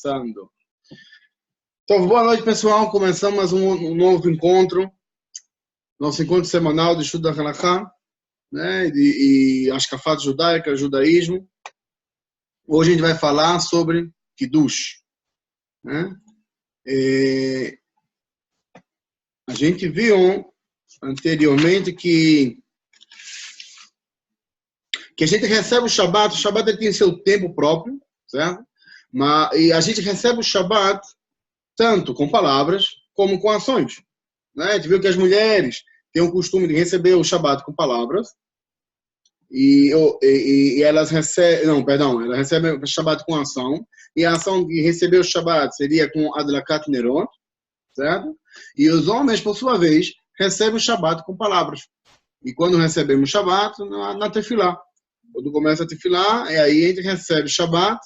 Começando. Então, boa noite, pessoal. Começamos mais um novo encontro. Nosso encontro semanal de estudo da Halakha, né? E Ashkafat judaica, judaísmo. Hoje a gente vai falar sobre Kiddush, né? A gente viu anteriormente que a gente recebe o Shabat ele tem seu tempo próprio, certo? E a gente recebe o Shabat tanto com palavras como com ações, né? A gente viu que as mulheres têm o costume de receber o Shabat com palavras e elas recebem, elas recebem o Shabat com ação, e a ação de receber o Shabat seria com Adlakat Nerot, certo? E os homens, por sua vez, recebem o Shabat com palavras. E quando recebemos o Shabat, na Tefilá. Quando começa a Tefilá, aí a gente recebe Shabat.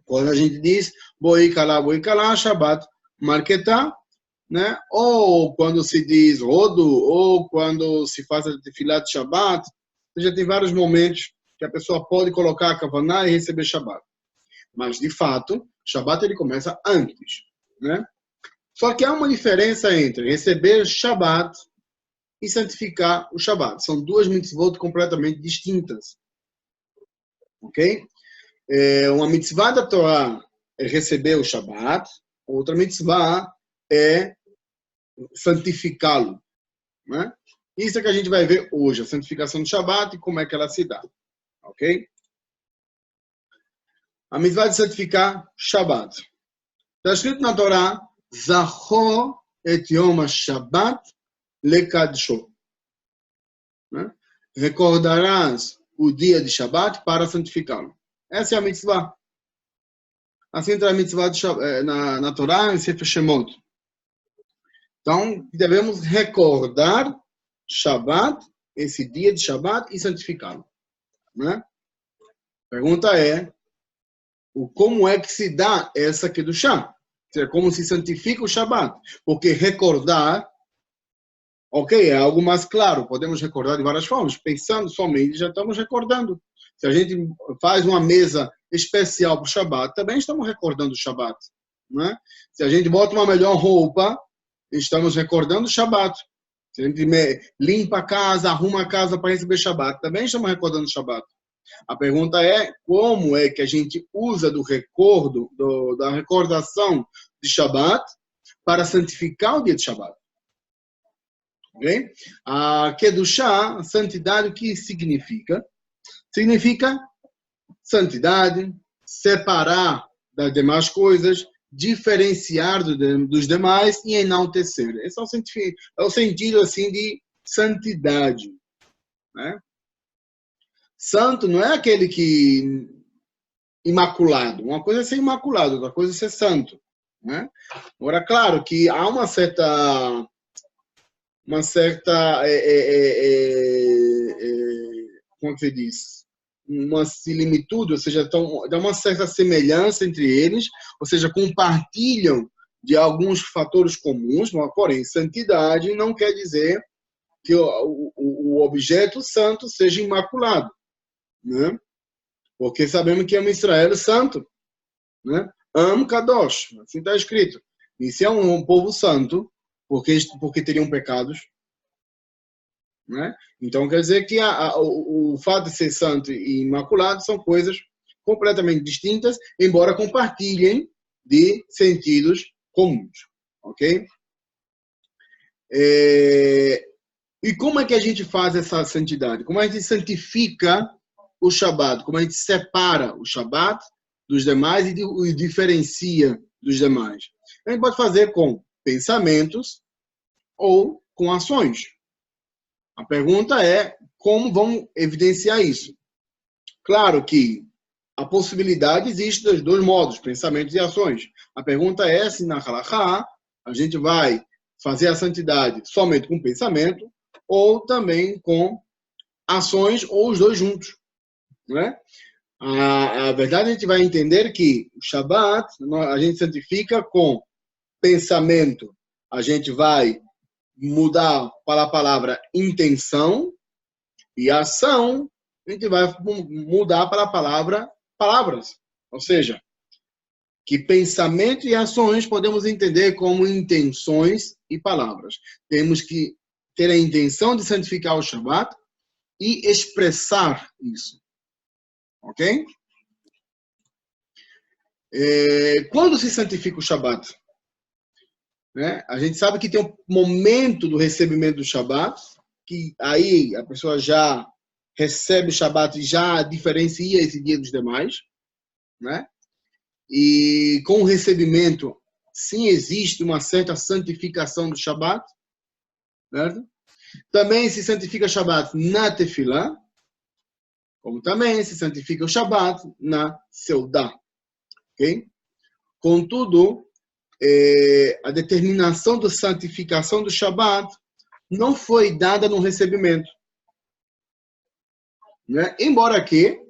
Quando a gente diz Boi Kalá, Shabat Marketá, né? Ou quando se diz Rodo, ou quando se faz a Tefilá de Shabat, já tem vários momentos que a pessoa pode colocar a Kavaná e receber Shabat. Mas, de fato, Shabat ele começa antes, né? Só que há uma diferença entre receber Shabat e santificar o Shabat. São duas mitzvot completamente distintas. Ok? Uma mitzvah da Torá é receber o Shabat, outra mitzvah é santificá-lo, né? Isso é que a gente vai ver hoje, a santificação do Shabat e como é que ela se dá. Ok? A mitzvah de santificar Shabat. Está escrito na Torá, Zachor et Yom HaShabbat lekadsho. Né? Recordarás o dia de Shabat para santificá-lo. Essa é a mitzvah. Assim entra a mitzvah na Torá, em Sefer Shemot. Então, devemos recordar Shabat, esse dia de Shabat, e santificá-lo. Né? A pergunta é, como é que se dá essa Kedushá? Como se santifica o Shabat? Porque recordar, ok, é algo mais claro. Podemos recordar de várias formas. Pensando somente, já estamos recordando. Se a gente faz uma mesa especial para o Shabat, também estamos recordando o Shabat. Né? Se a gente bota uma melhor roupa, estamos recordando o Shabat. Se a gente limpa a casa, arruma a casa para receber Shabat, também estamos recordando o Shabat. A pergunta é, como é que a gente usa do recordo, da recordação de Shabat para santificar o dia de Shabat? Okay? A Kedushá, santidade, o que significa? Significa santidade, separar das demais coisas, diferenciar dos demais e enaltecer. Esse é o sentido assim, de santidade. Né? Santo não é aquele que imaculado. Uma coisa é ser imaculado, outra coisa é ser santo. Né? Agora, claro que há uma certa como que se diz? Uma similitude, ou seja, dá uma certa semelhança entre eles, ou seja, compartilham de alguns fatores comuns, porém, santidade não quer dizer que o objeto santo seja imaculado, né? Porque sabemos que é um Israel santo, né? Kadosh, assim está escrito. E se é um povo santo, porque teriam pecados, né? Então quer dizer que o fato de ser santo e imaculado são coisas completamente distintas, embora compartilhem de sentidos comuns, ok? E como é que a gente faz essa santidade? Como a gente santifica o Shabat? Como a gente separa o Shabat dos demais e diferencia dos demais? A gente pode fazer com pensamentos ou com ações. A pergunta é, como vão evidenciar isso? Claro que a possibilidade existe dos dois modos, pensamentos e ações. A pergunta é se na Halakha a gente vai fazer a santidade somente com pensamento ou também com ações ou os dois juntos. Né? A verdade, a gente vai entender que o Shabat a gente santifica com pensamento. A gente vai mudar para a palavra intenção, e ação a gente vai mudar para a palavra palavras. Ou seja, que pensamento e ações podemos entender como intenções e palavras. Temos que ter a intenção de santificar o Shabat e expressar isso. Ok? Quando se santifica o Shabat? Né? A gente sabe que tem um momento do recebimento do Shabat, que aí a pessoa já recebe o Shabat e já diferencia esse dia dos demais, né? E com o recebimento, sim, existe uma certa santificação do Shabat, certo? Também se santifica o Shabat na Tefilá, como também se santifica o Shabat na Seudá, ok? Contudo, a determinação da santificação do Shabat não foi dada no recebimento, né? Embora que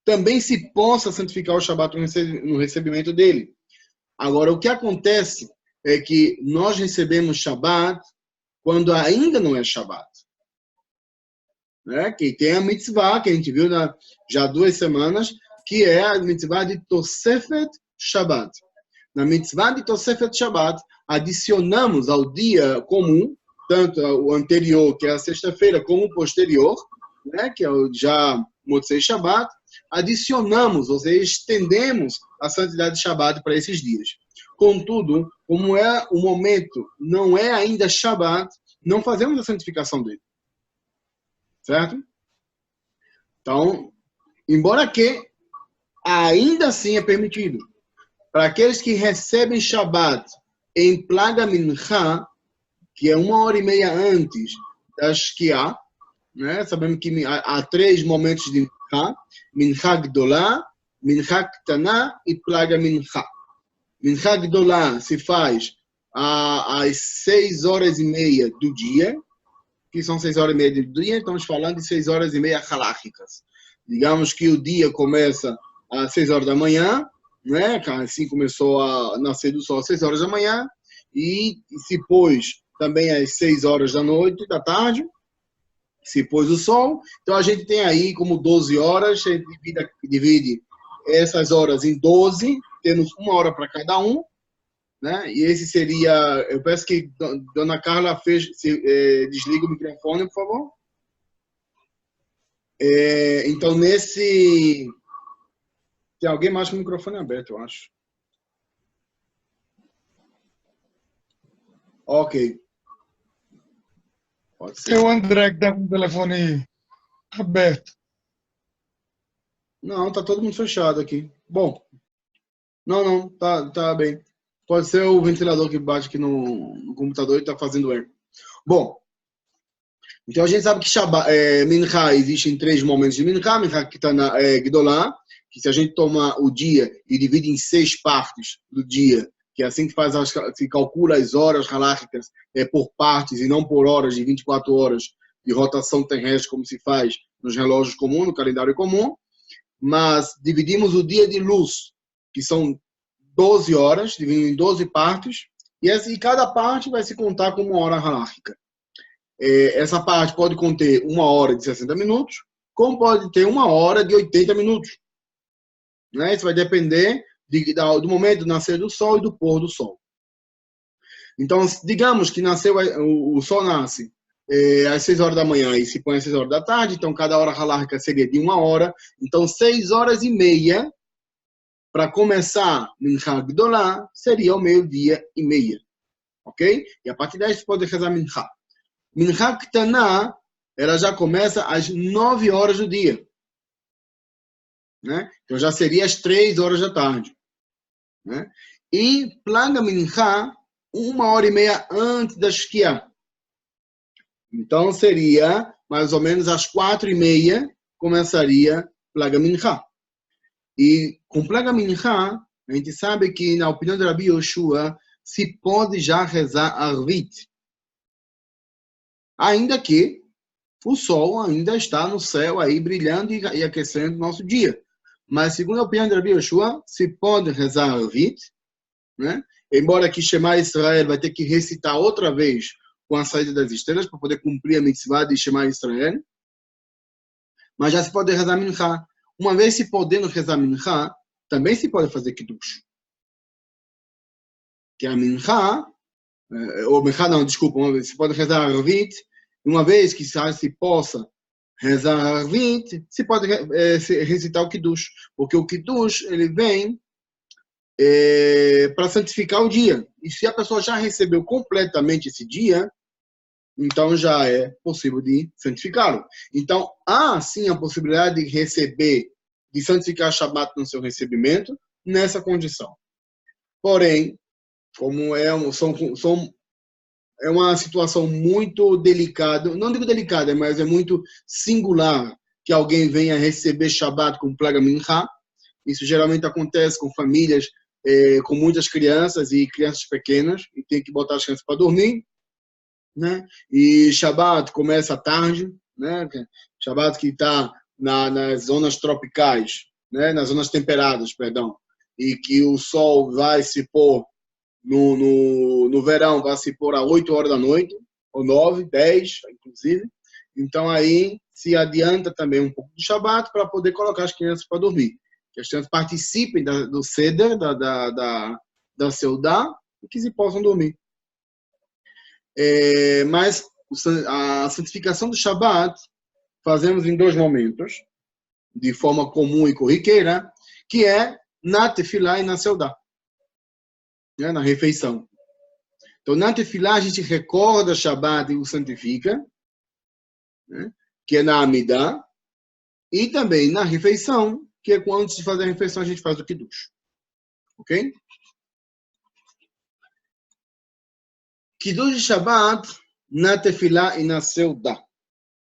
também se possa santificar o Shabat no recebimento dele. Agora, o que acontece é que nós recebemos Shabat quando ainda não é Shabat, né? Que tem a mitzvah, que a gente viu já há 2 semanas, que é a mitzvah de Tosefet Shabat. Na mitzvah de Tosefet Shabat, adicionamos ao dia comum, tanto o anterior, que é a sexta-feira, como o posterior, né? Que é o já Motzei Shabat, adicionamos, ou seja, estendemos a santidade de Shabat para esses dias. Contudo, como o momento não é ainda Shabat, não fazemos a santificação dele. Certo? Então, embora que ainda assim é permitido para aqueles que recebem Shabat em Plaga Mincha, que é 1h30 antes da Shkia, né? Sabemos que há 3 momentos de Mincha: Mincha Gdolá, Mincha Ktana e Plaga Mincha. Mincha Gdolá se faz às 6h30 do dia, que são 6h30 do dia, estamos falando de 6h30 halachicas. Digamos que o dia começa às 6h da manhã, né? Assim começou a nascer do sol às 6h da manhã, e se pôs também às 6h da noite, da tarde, se pôs o sol. Então a gente tem aí como 12 horas, a gente divide essas horas em 12, temos 1 hora para cada um, né? E esse seria, eu peço que Dona Carla desliga o microfone, por favor. Então tem alguém mais com o microfone aberto, eu acho. Ok. Pode ser. Tem o André que está com o telefone aberto. Não, tá todo mundo fechado aqui. Bom, não, tá bem. Pode ser o ventilador que bate aqui no computador e está fazendo erro. Bom, então a gente sabe que Mincha existe em 3 momentos de Mincha. Mincha que está na Gdolá, que se a gente toma o dia e divide em 6 partes do dia, que é assim que se calcula as horas halachicas por partes e não por horas de 24 horas de rotação terrestre, como se faz nos relógios comuns, no calendário comum. Mas dividimos o dia de luz, que são 12 horas, dividindo em 12 partes, e cada parte vai se contar como 1 hora halárquica. Essa parte pode conter 1 hora de 60 minutos, como pode ter 1 hora de 80 minutos. Né? Isso vai depender do momento do nascer do sol e do pôr do sol. Então, digamos que o sol nasce às 6h da manhã e se põe às 6h da tarde, então cada hora halárquica seria de 1 hora. Então, 6h30 para começar Mincha Gdolá seria o 12h30. Ok? E a partir daí você pode rezar Mincha. Mincha Ktana, ela já começa às 9 horas do dia. Né? Então já seria às 3h da tarde. Né? E Plaga Mincha, 1h30 antes da Shkia. Então seria mais ou menos às 4h30 começaria Plaga Mincha. E com Plaga Mincha, a gente sabe que na opinião de Rabi Yoshua se pode já rezar Arvit. Ainda que o sol ainda está no céu aí brilhando e aquecendo o nosso dia. Mas segundo a opinião de Rabi Yoshua, se pode rezar Arvit, né? Embora que Shema Israel vai ter que recitar outra vez com a saída das estrelas para poder cumprir a mitzvah de Shema Israel. Mas já se pode rezar Mincha. Uma vez se podendo rezar Mincha, também se pode fazer Kiddush. que é a Mincha, ou Mincha não, desculpa, se pode rezar a Arvit, uma vez que se possa rezar a Arvit, se pode recitar o Kiddush, porque o Kiddush, ele vem para santificar o dia. E se a pessoa já recebeu completamente esse dia, então já é possível de santificá-lo. Então, há sim a possibilidade de receber, de santificar Shabbat no seu recebimento, nessa condição. Porém, como é uma situação muito delicada, não digo delicada, mas é muito singular que alguém venha receber Shabbat com plaga Mincha. Isso geralmente acontece com famílias com muitas crianças e crianças pequenas, e tem que botar as crianças para dormir, né? E Shabbat começa à tarde, né? Shabbat que está nas zonas tropicais, né? Nas zonas temperadas, perdão, e que o sol vai se pôr no verão, vai se pôr às 8 horas da noite, ou 9, 10, inclusive. Então aí se adianta também um pouco do Shabbat para poder colocar as crianças para dormir. Que as crianças participem do Seder, da Seudá, e que se possam dormir. Mas a santificação do Shabbat fazemos em 2 momentos, de forma comum e corriqueira, que é na Tefilá e na Seudá, né, na refeição. Então, na Tefilá a gente recorda Shabbat e o santifica, né, que é na Amidá, e também na refeição, que é quando, antes de fazer a refeição, a gente faz o Kiddush. Ok? Kiddush de Shabbat na Tefilá e na Seudá.